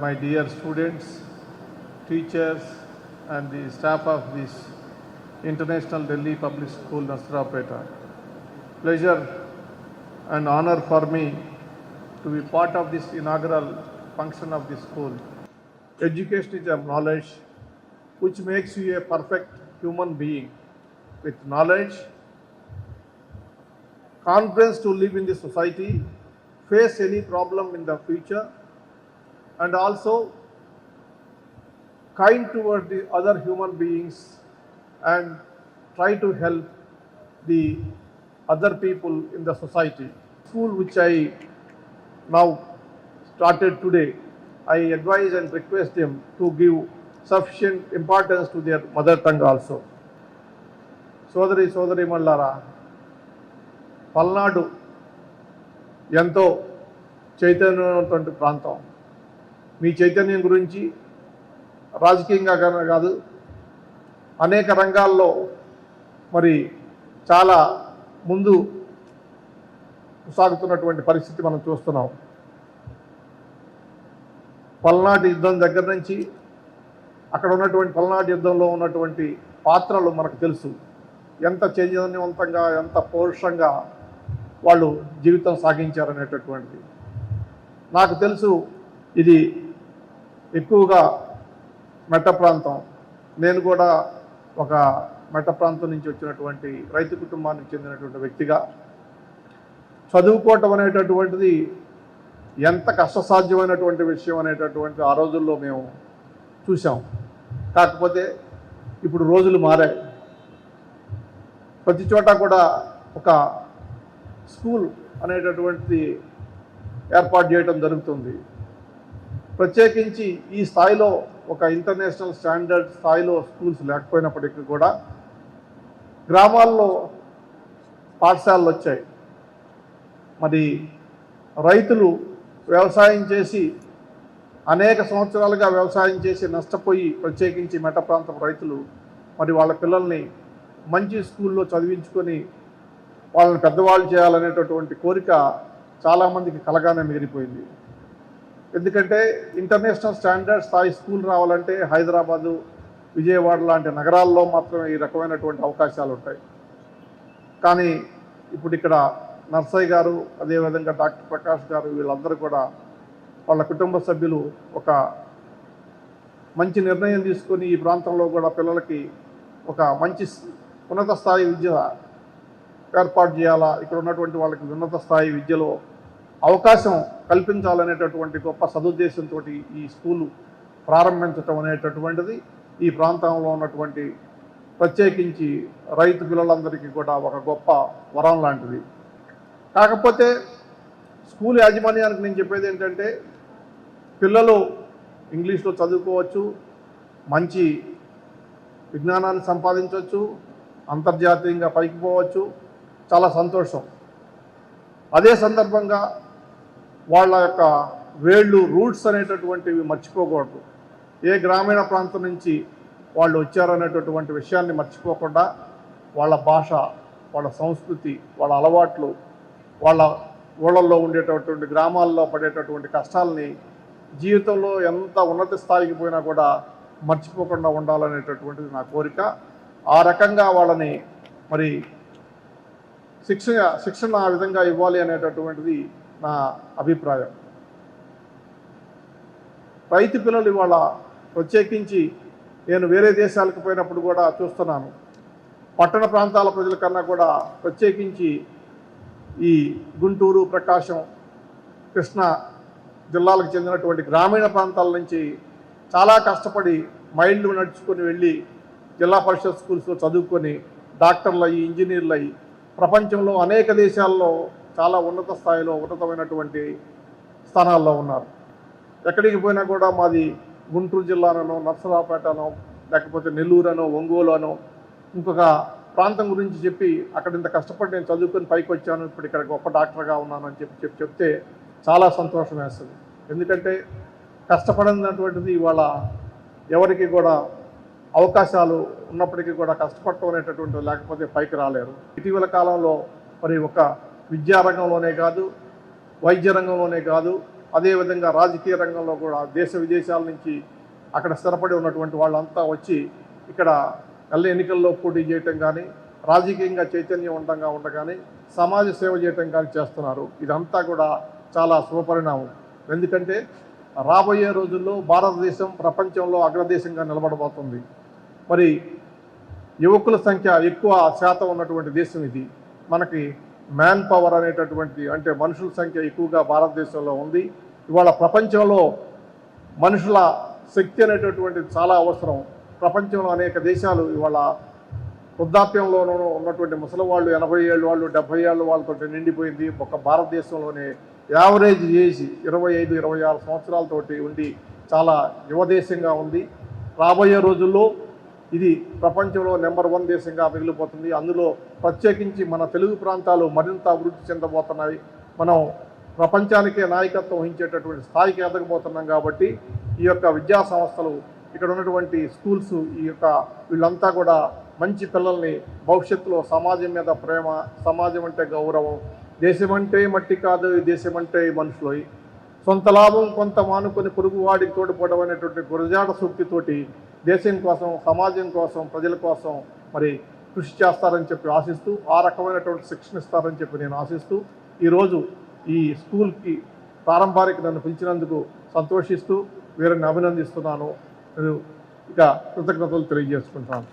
My dear students, teachers, and the staff of this International Delhi Public School, Nasrapeta. Pleasure and honor for me to be part of this inaugural function of the school. Education is a knowledge which makes you a perfect human being with knowledge, confidence to live in the society, face any problem in the future, and also kind toward the other human beings and try to help the other people in the society. School which I now started today, I advise and request them to give sufficient importance to their mother tongue also. సోదరి మల్లారా, పల్నాడు ఎంతో చైతన్యవంతమైన ప్రాంతం. మీ చైతన్యం గురించి రాజకీయంగా కాదు, అనేక రంగాల్లో మరి చాలా ముందు సాగుతున్నటువంటి పరిస్థితి మనం చూస్తున్నాం. పల్నాటి యుద్ధం దగ్గర నుంచి అక్కడ ఉన్నటువంటి పల్నాటి యుద్ధంలో ఉన్నటువంటి పాత్రలు మనకు తెలుసు. ఎంత చైతన్యవంతంగా, ఎంత పౌరుషంగా వాళ్ళు జీవితం సాగించారనేటటువంటిది నాకు తెలుసు. ఇది ఎక్కువగా మెట్ట ప్రాంతం. నేను కూడా ఒక మెట్ట ప్రాంతం నుంచి వచ్చినటువంటి రైతు కుటుంబానికి చెందినటువంటి వ్యక్తిగా చదువుకోవటం అనేటటువంటిది ఎంత కష్టసాధ్యమైనటువంటి విషయం అనేటటువంటి ఆ రోజుల్లో మేము చూసాం. కాకపోతే ఇప్పుడు రోజులు మారాయి. ప్రతి చోట కూడా ఒక స్కూల్ అనేటటువంటిది ఏర్పాటు చేయడం జరుగుతుంది. ప్రత్యేకించి ఈ స్థాయిలో ఒక ఇంటర్నేషనల్ స్టాండర్డ్ స్థాయిలో స్కూల్స్ లేకపోయినప్పటికీ కూడా గ్రామాల్లో పాఠశాలలు వచ్చాయి. మరి రైతులు వ్యవసాయం చేసి అనేక సంవత్సరాలుగా వ్యవసాయం చేసి నష్టపోయి, ప్రత్యేకించి మెట్ట ప్రాంతం రైతులు మరి వాళ్ళ పిల్లల్ని మంచి స్కూల్లో చదివించుకొని వాళ్ళని పెద్దవాళ్ళు చేయాలనేటటువంటి కోరిక చాలామందికి కలగానే మిగిలిపోయింది. ఎందుకంటే ఇంటర్నేషనల్ స్టాండర్డ్ స్థాయి స్కూల్ రావాలంటే హైదరాబాదు, విజయవాడ లాంటి నగరాల్లో మాత్రమే ఈ రకమైనటువంటి అవకాశాలు ఉంటాయి. కానీ ఇప్పుడు ఇక్కడ నర్సయ్య గారు, అదేవిధంగా డాక్టర్ ప్రకాష్ గారు, వీళ్ళందరూ కూడా వాళ్ళ కుటుంబ సభ్యులు ఒక మంచి నిర్ణయం తీసుకొని ఈ ప్రాంతంలో కూడా పిల్లలకి ఒక మంచి ఉన్నత స్థాయి విద్య ఏర్పాటు చేయాలా, ఇక్కడ ఉన్నటువంటి వాళ్ళకి ఉన్నత స్థాయి విద్యలో అవకాశం కల్పించాలనేటటువంటి గొప్ప సదుద్దేశంతో ఈ స్కూలు ప్రారంభించటం అనేటటువంటిది ఈ ప్రాంతంలో ఉన్నటువంటి ప్రత్యేకించి రైతు పిల్లలందరికీ కూడా ఒక గొప్ప వరం లాంటిది. కాకపోతే స్కూల్ యాజమాన్యానికి నేను చెప్పేది ఏంటంటే, పిల్లలు ఇంగ్లీష్లో చదువుకోవచ్చు, మంచి విజ్ఞానాన్ని సంపాదించవచ్చు, అంతర్జాతీయంగా పైకి పోవచ్చు, చాలా సంతోషం. అదే సందర్భంగా వాళ్ళ యొక్క రూట్స్ అనేటటువంటివి మర్చిపోకూడదు. ఏ గ్రామీణ ప్రాంతం నుంచి వాళ్ళు వచ్చారనేటటువంటి విషయాన్ని మర్చిపోకుండా వాళ్ళ భాష, వాళ్ళ సంస్కృతి, వాళ్ళ అలవాట్లు, వాళ్ళ ఊళ్ళల్లో ఉండేటటువంటి గ్రామాల్లో పడేటటువంటి కష్టాలని జీవితంలో ఎంత ఉన్నత స్థాయికి పోయినా కూడా మర్చిపోకుండా ఉండాలనేటటువంటిది నా కోరిక. ఆ రకంగా వాళ్ళని మరి శిక్షణ ఆ విధంగా ఇవ్వాలి అనేటటువంటిది నా అభిప్రాయం. రైతు పిల్లలు ఇవాళ ప్రత్యేకించి నేను వేరే దేశాలకు పోయినప్పుడు కూడా చూస్తున్నాను, పట్టణ ప్రాంతాల ప్రజల కన్నా కూడా ప్రత్యేకించి ఈ గుంటూరు, ప్రకాశం, కృష్ణా జిల్లాలకు చెందినటువంటి గ్రామీణ ప్రాంతాల నుంచి చాలా కష్టపడి మైళ్ళు నడుచుకొని వెళ్ళి జిల్లా పరిషత్ స్కూల్స్లో చదువుకొని డాక్టర్లు అయ్యి, ఇంజనీర్లు అయ్యి ప్రపంచంలో అనేక దేశాల్లో చాలా ఉన్నత స్థాయిలో ఉన్నతమైనటువంటి స్థానాల్లో ఉన్నారు. ఎక్కడికి పోయినా కూడా మాది గుంటూరు జిల్లానో, నర్సరావుపేటనో, లేకపోతే నెల్లూరనో, ఒంగోలునో ఇంకొక ప్రాంతం గురించి చెప్పి అక్కడ ఇంత కష్టపడి నేను చదువుకొని పైకి వచ్చాను, ఇప్పుడు ఇక్కడ గొప్ప డాక్టర్గా ఉన్నాను అని చెప్తే చాలా సంతోషం వేస్తుంది. ఎందుకంటే కష్టపడినటువంటిది ఇవాళ ఎవరికి కూడా అవకాశాలు ఉన్నప్పటికీ కూడా కష్టపడటం అనేటటువంటిది లేకపోతే పైకి రాలేరు. ఇటీవల కాలంలో మరి ఒక విద్యారంగంలోనే కాదు, వైద్య రంగంలోనే కాదు, అదేవిధంగా రాజకీయ రంగంలో కూడా దేశ విదేశాల నుంచి అక్కడ స్థిరపడి ఉన్నటువంటి వాళ్ళంతా వచ్చి ఇక్కడ ఎన్నికల్లో పోటీ చేయటం కానీ, రాజకీయంగా చైతన్యవంతంగా ఉండగానే సమాజ సేవ చేయటం కానీ చేస్తున్నారు. ఇదంతా కూడా చాలా శుభపరిణామం. ఎందుకంటే రాబోయే రోజుల్లో భారతదేశం ప్రపంచంలో అగ్రదేశంగా నిలబడబోతుంది. మరి యువకుల సంఖ్య ఎక్కువ శాతం ఉన్నటువంటి దేశం ఇది. మనకి మ్యాన్ పవర్ అనేటటువంటి అంటే మనుషుల సంఖ్య ఎక్కువగా భారతదేశంలో ఉంది. ఇవాళ ప్రపంచంలో మనుషుల శక్తి అనేటటువంటిది చాలా అవసరం. ప్రపంచంలో అనేక దేశాలు ఇవాళ వృద్ధాప్యంలోనూ ఉన్నటువంటి ముసలి వాళ్ళు, 80 ఏళ్ళ వాళ్ళు, 70 ఏళ్ళ వాళ్ళతో నిండిపోయింది. ఒక భారతదేశంలోనే యావరేజ్ ఏజ్ 25-26 సంవత్సరాలతోటి ఉండి చాలా యువదేశంగా ఉంది. రాబోయే రోజుల్లో ఇది ప్రపంచంలో నెంబర్ 1 దేశంగా మిగిలిపోతుంది. అందులో ప్రత్యేకించి మన తెలుగు ప్రాంతాలు మరింత అభివృద్ధి చెందబోతున్నాయి. మనం ప్రపంచానికే నాయకత్వం వహించేటటువంటి స్థాయికి ఎదగబోతున్నాం. కాబట్టి ఈ యొక్క విద్యా సంస్థలు, ఇక్కడ ఉన్నటువంటి స్కూల్స్, వీళ్ళంతా కూడా మంచి పిల్లల్ని భవిష్యత్తులో సమాజం మీద ప్రేమ, సమాజం అంటే గౌరవం, దేశం అంటే మట్టి కాదు, దేశం అంటే మనుషులు, సొంత లాభం కొంత మానుకొని పొరుగువాడికి తోడుపడడం అనేటువంటి గురజాడ సూక్తితోటి దేశం కోసం, సమాజం కోసం, ప్రజల కోసం మరి కృషి చేస్తారని చెప్పి ఆశిస్తూ, ఆ రకమైనటువంటి శిక్షణ ఇస్తారని చెప్పి నేను ఆశిస్తూ, ఈరోజు ఈ స్కూల్కి ప్రారంభానికి నన్ను పిలిచినందుకు సంతోషిస్తూ వీరిని అభినందిస్తున్నాను. ఇక కృతజ్ఞతలు తెలియజేసుకుంటాను.